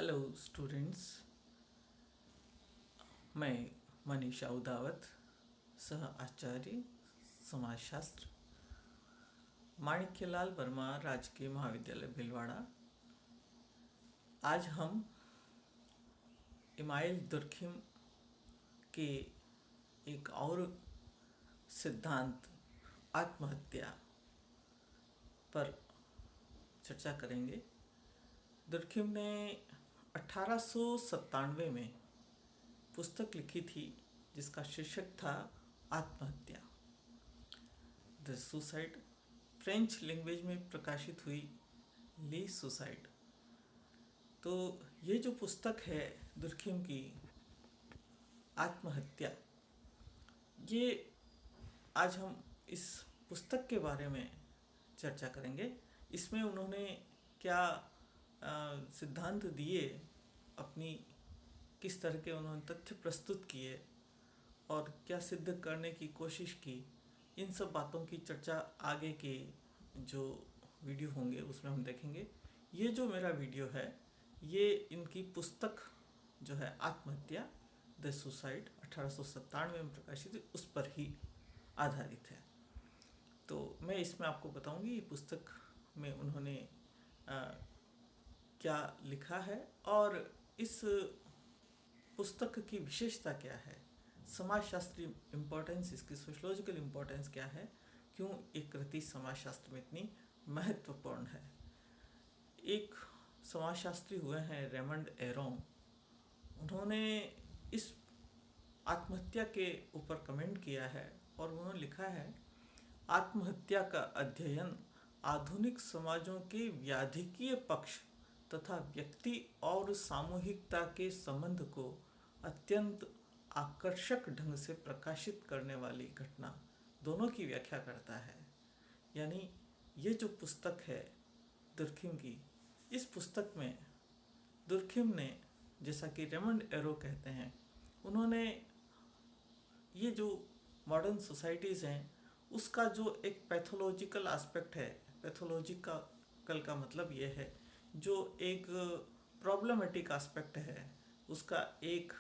Hello students, मैं मनीषा उदावत, सह आचार्य समाजशास्त्र, माणिक्यलाल वर्मा राजकीय महाविद्यालय भिलवाड़ा। आज हम इमाइल दुर्खिम के एक और सिद्धांत आत्महत्या पर चर्चा करेंगे। दुर्खिम ने 1897 में पुस्तक लिखी थी जिसका शीर्षक था आत्महत्या, द सुसाइड। फ्रेंच लैंग्वेज में प्रकाशित हुई ली सुसाइड। तो ये जो पुस्तक है दुर्खिम की आत्महत्या, ये आज हम इस पुस्तक के बारे में चर्चा करेंगे। इसमें उन्होंने क्या सिद्धांत दिए, अपनी किस तरह के उन्होंने तथ्य प्रस्तुत किए और क्या सिद्ध करने की कोशिश की, इन सब बातों की चर्चा आगे के जो वीडियो होंगे उसमें हम देखेंगे। ये जो मेरा वीडियो है ये इनकी पुस्तक जो है आत्महत्या द सुसाइड 1897 में प्रकाशित, उस पर ही आधारित है। तो मैं इसमें आपको बताऊंगी ये पुस्तक में उन्होंने क्या लिखा है और इस पुस्तक की विशेषता क्या है, समाजशास्त्री इम्पोर्टेंस, इसकी सोशलॉजिकल इम्पोर्टेंस क्या है, क्यों एक कृति समाजशास्त्र में इतनी महत्वपूर्ण है। एक समाजशास्त्री हुए हैं रेमंड एरोम, उन्होंने इस आत्महत्या के ऊपर कमेंट किया है और उन्होंने लिखा है, आत्महत्या का अध्ययन आधुनिक समाजों के व्याधिकीय पक्ष तथा व्यक्ति और सामूहिकता के संबंध को अत्यंत आकर्षक ढंग से प्रकाशित करने वाली घटना दोनों की व्याख्या करता है। यानी ये जो पुस्तक है दुर्खिम की, इस पुस्तक में दुर्खिम ने, जैसा कि रेमंड एरो कहते हैं, उन्होंने ये जो मॉडर्न सोसाइटीज़ हैं उसका जो एक पैथोलॉजिकल एस्पेक्ट है, पैथोलॉजिकल का मतलब ये है जो एक प्रॉब्लमेटिक एस्पेक्ट है, उसका एक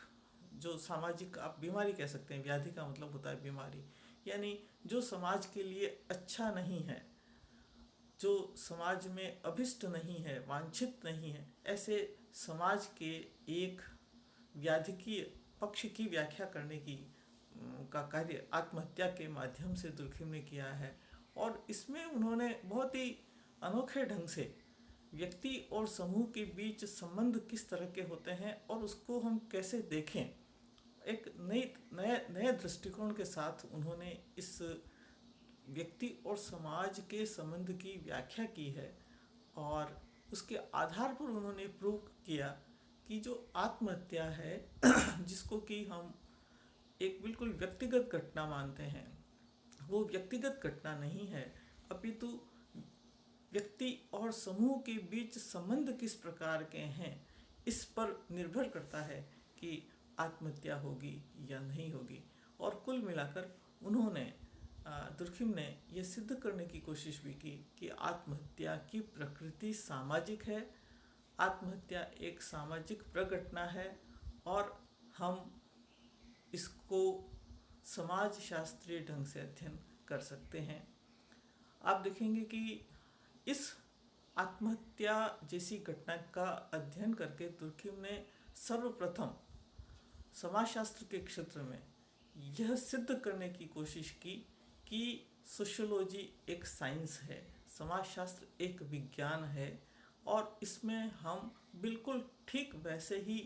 जो सामाजिक, आप बीमारी कह सकते हैं, व्याधि का मतलब होता है बीमारी, यानी जो समाज के लिए अच्छा नहीं है, जो समाज में अभिष्ट नहीं है, वांछित नहीं है, ऐसे समाज के एक व्याधि की पक्ष की व्याख्या करने की का कार्य आत्महत्या के माध्यम से दुर्खिम ने किया है। और इसमें उन्होंने बहुत ही अनोखे ढंग से व्यक्ति और समूह के बीच संबंध किस तरह के होते हैं और उसको हम कैसे देखें, एक नए दृष्टिकोण के साथ उन्होंने इस व्यक्ति और समाज के संबंध की व्याख्या की है। और उसके आधार पर उन्होंने प्रूव किया कि जो आत्महत्या है जिसको कि हम एक बिल्कुल व्यक्तिगत घटना मानते हैं, वो व्यक्तिगत घटना नहीं है, अपितु व्यक्ति और समूह के बीच संबंध किस प्रकार के हैं इस पर निर्भर करता है कि आत्महत्या होगी या नहीं होगी। और कुल मिलाकर उन्होंने, दुर्खिम ने यह सिद्ध करने की कोशिश भी की कि आत्महत्या की प्रकृति सामाजिक है, आत्महत्या एक सामाजिक प्रघटना है और हम इसको समाजशास्त्रीय ढंग से अध्ययन कर सकते हैं। आप देखेंगे कि इस आत्महत्या जैसी घटना का अध्ययन करके दुर्खिम ने सर्वप्रथम समाजशास्त्र के क्षेत्र में यह सिद्ध करने की कोशिश की कि सोशियोलॉजी एक साइंस है, समाजशास्त्र एक विज्ञान है और इसमें हम बिल्कुल ठीक वैसे ही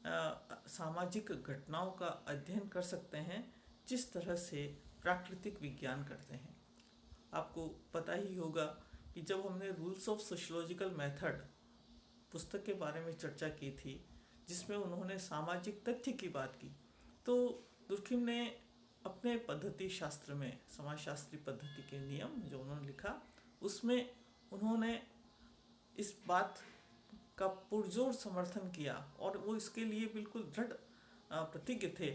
सामाजिक घटनाओं का अध्ययन कर सकते हैं जिस तरह से प्राकृतिक विज्ञान करते हैं। आपको पता ही होगा कि जब हमने रूल्स ऑफ सोशियोलॉजिकल मेथड पुस्तक के बारे में चर्चा की थी, जिसमें उन्होंने सामाजिक तथ्य की बात की, तो दुर्खिम ने अपने पद्धति शास्त्र में, समाजशास्त्री पद्धति के नियम जो उन्होंने लिखा, उसमें उन्होंने इस बात का पुरजोर समर्थन किया और वो इसके लिए बिल्कुल दृढ़ प्रतिज्ञ थे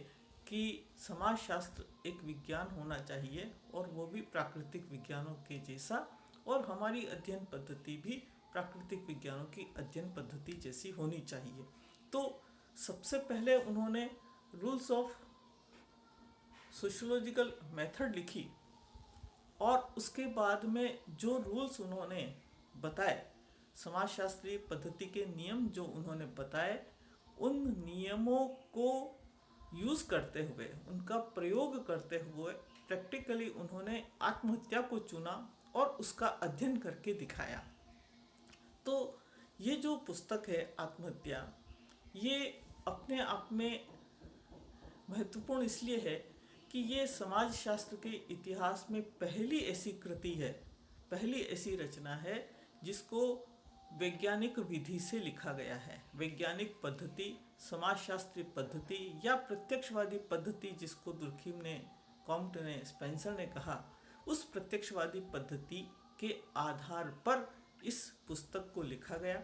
कि समाजशास्त्र एक विज्ञान होना चाहिए और वो भी प्राकृतिक विज्ञानों के जैसा, और हमारी अध्ययन पद्धति भी प्राकृतिक विज्ञानों की अध्ययन पद्धति जैसी होनी चाहिए। तो सबसे पहले उन्होंने रूल्स ऑफ सोशियोलॉजिकल मेथड लिखी और उसके बाद में जो रूल्स उन्होंने बताए, समाजशास्त्रीय पद्धति के नियम जो उन्होंने बताए, उन नियमों को यूज़ करते हुए, उनका प्रयोग करते हुए प्रैक्टिकली उन्होंने आत्महत्या को चुना और उसका अध्ययन करके दिखाया। तो ये जो पुस्तक है आत्महत्या, ये अपने आप में महत्वपूर्ण इसलिए है कि ये समाजशास्त्र के इतिहास में पहली ऐसी कृति है, पहली ऐसी रचना है जिसको वैज्ञानिक विधि से लिखा गया है। वैज्ञानिक पद्धति, समाजशास्त्रीय पद्धति या प्रत्यक्षवादी पद्धति जिसको दुर्खिम ने, कॉम्ट ने, स्पेंसर ने कहा, उस प्रत्यक्षवादी पद्धति के आधार पर इस पुस्तक को लिखा गया।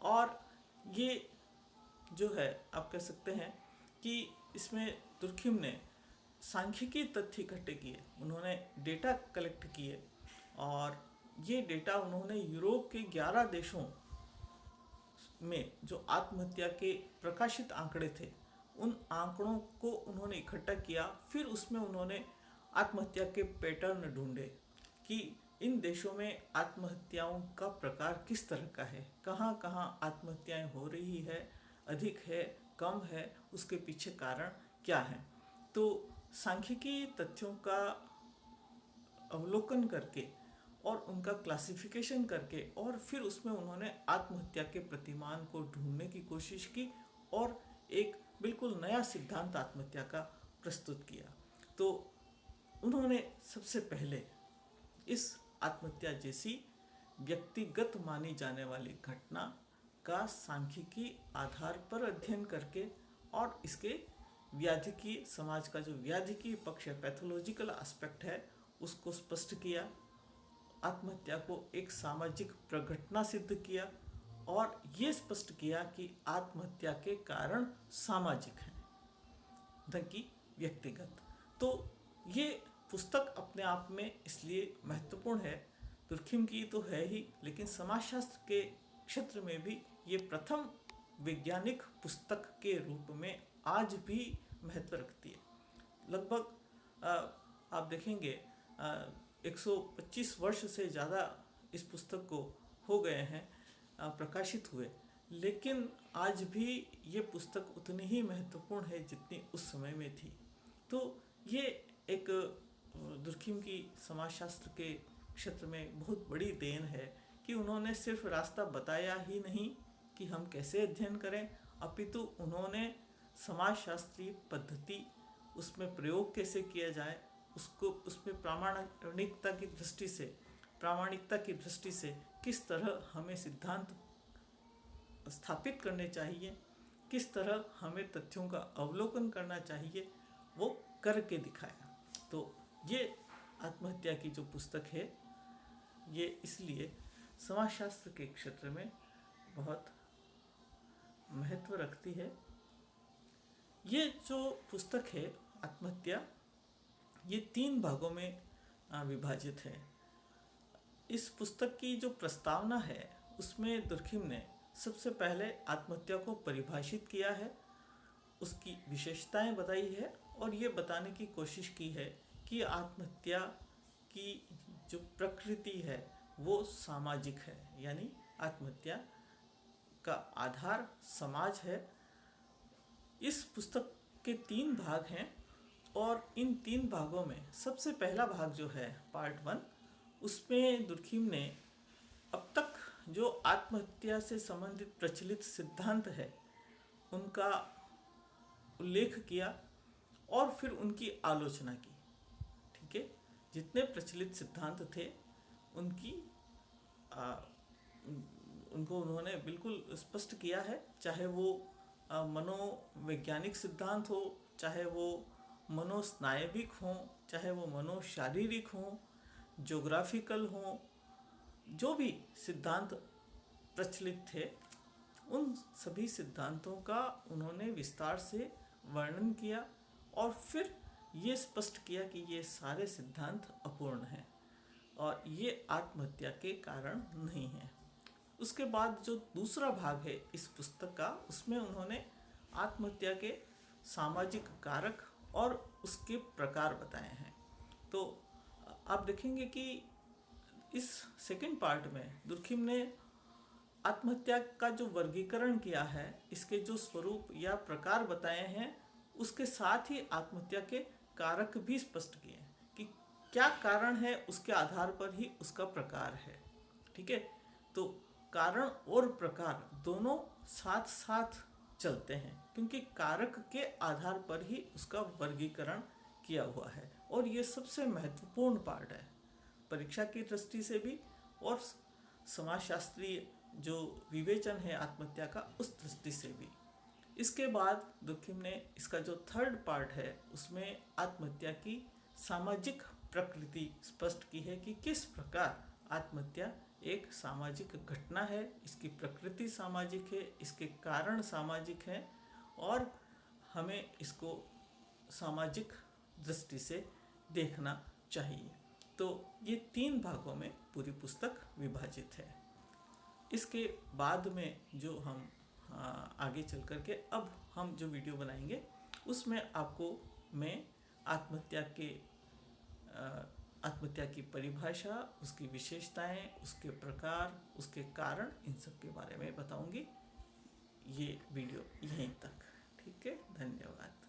और ये जो है आप कह सकते हैं कि इसमें दुर्खिम ने सांख्यिकी तथ्य इकट्ठे किए, उन्होंने डेटा कलेक्ट किए और ये डेटा उन्होंने यूरोप के 11 देशों में जो आत्महत्या के प्रकाशित आंकड़े थे, उन आंकड़ों को उन्होंने इकट्ठा किया। फिर उसमें उन्होंने आत्महत्या के पैटर्न ढूंढे कि इन देशों में आत्महत्याओं का प्रकार किस तरह का है, कहाँ कहाँ आत्महत्याएं हो रही है, अधिक है, कम है, उसके पीछे कारण क्या है। तो सांख्यिकी तथ्यों का अवलोकन करके और उनका क्लासिफिकेशन करके और फिर उसमें उन्होंने आत्महत्या के प्रतिमान को ढूंढने की कोशिश की और एक बिल्कुल नया सिद्धांत आत्महत्या का प्रस्तुत किया। तो उन्होंने सबसे पहले इस आत्महत्या जैसी व्यक्तिगत मानी जाने वाली घटना का सांख्यिकी आधार पर अध्ययन करके और इसके व्याधिकी, समाज का जो व्याधिकी पक्ष है, पैथोलॉजिकल एस्पेक्ट है, उसको स्पष्ट किया। आत्महत्या को एक सामाजिक प्रघटना सिद्ध किया और ये स्पष्ट किया कि आत्महत्या के कारण सामाजिक हैं, न कि व्यक्तिगत। तो ये पुस्तक अपने आप में इसलिए महत्वपूर्ण है, दुर्खिम की तो है ही, लेकिन समाजशास्त्र के क्षेत्र में भी ये प्रथम वैज्ञानिक पुस्तक के रूप में आज भी महत्व रखती है। लगभग आप देखेंगे 125 वर्ष से ज़्यादा इस पुस्तक को हो गए हैं प्रकाशित हुए, लेकिन आज भी ये पुस्तक उतनी ही महत्वपूर्ण है जितनी उस समय में थी। तो ये एक दुर्खिम की समाजशास्त्र के क्षेत्र में बहुत बड़ी देन है कि उन्होंने सिर्फ रास्ता बताया ही नहीं कि हम कैसे अध्ययन करें, अपितु उन्होंने समाजशास्त्रीय पद्धति, उसमें प्रयोग कैसे किया जाए, उसको उसमें प्रामाणिकता की दृष्टि से किस तरह हमें सिद्धांत स्थापित करने चाहिए, किस तरह हमें तथ्यों का अवलोकन करना चाहिए, वो करके दिखाया। तो ये आत्महत्या की जो पुस्तक है, ये इसलिए समाजशास्त्र के क्षेत्र में बहुत महत्व रखती है। ये जो पुस्तक है आत्महत्या, ये 3 भागों में विभाजित है। इस पुस्तक की जो प्रस्तावना है उसमें दुर्खिम ने सबसे पहले आत्महत्या को परिभाषित किया है, उसकी विशेषताएं बताई है और ये बताने की कोशिश की है कि आत्महत्या की जो प्रकृति है वो सामाजिक है, यानी आत्महत्या का आधार समाज है। इस पुस्तक के 3 भाग हैं और इन 3 भागों में सबसे पहला भाग जो है पार्ट 1, उसमें दुर्खिम ने अब तक जो आत्महत्या से संबंधित प्रचलित सिद्धांत है उनका उल्लेख किया और फिर उनकी आलोचना की। ठीक है, जितने प्रचलित सिद्धांत थे उनको उन्होंने बिल्कुल स्पष्ट किया है, चाहे वो मनोवैज्ञानिक सिद्धांत हो, चाहे वो मनोस्नायविक हो, चाहे वो मनोशारीरिक हो, ज्योग्राफिकल हो, जो भी सिद्धांत प्रचलित थे उन सभी सिद्धांतों का उन्होंने विस्तार से वर्णन किया और फिर ये स्पष्ट किया कि ये सारे सिद्धांत अपूर्ण हैं और ये आत्महत्या के कारण नहीं हैं। उसके बाद जो दूसरा भाग है इस पुस्तक का, उसमें उन्होंने आत्महत्या के सामाजिक कारक और उसके प्रकार बताए हैं। तो आप देखेंगे कि इस सेकंड पार्ट में दुर्खिम ने आत्महत्या का जो वर्गीकरण किया है, इसके जो स्वरूप या प्रकार बताए हैं, उसके साथ ही आत्महत्या के कारक भी स्पष्ट किए हैं कि क्या कारण है, उसके आधार पर ही उसका प्रकार है। ठीक है, तो कारण और प्रकार दोनों साथ साथ चलते हैं, क्योंकि कारक के आधार पर ही उसका वर्गीकरण किया हुआ है। और ये सबसे महत्वपूर्ण पार्ट है परीक्षा की दृष्टि से भी और समाजशास्त्रीय जो विवेचन है आत्महत्या का, उस दृष्टि से भी। इसके बाद दुर्खिम ने इसका जो थर्ड पार्ट है उसमें आत्महत्या की सामाजिक प्रकृति स्पष्ट की है कि किस प्रकार आत्महत्या एक सामाजिक घटना है, इसकी प्रकृति सामाजिक है, इसके कारण सामाजिक है और हमें इसको सामाजिक दृष्टि से देखना चाहिए। तो ये 3 भागों में पूरी पुस्तक विभाजित है। इसके बाद में जो हम आगे चल कर के अब हम जो वीडियो बनाएंगे उसमें आपको मैं आत्महत्या की परिभाषा, उसकी विशेषताएं, उसके प्रकार, उसके कारण, इन सब के बारे में बताऊंगी। ये वीडियो यहीं तक। ठीक है, धन्यवाद।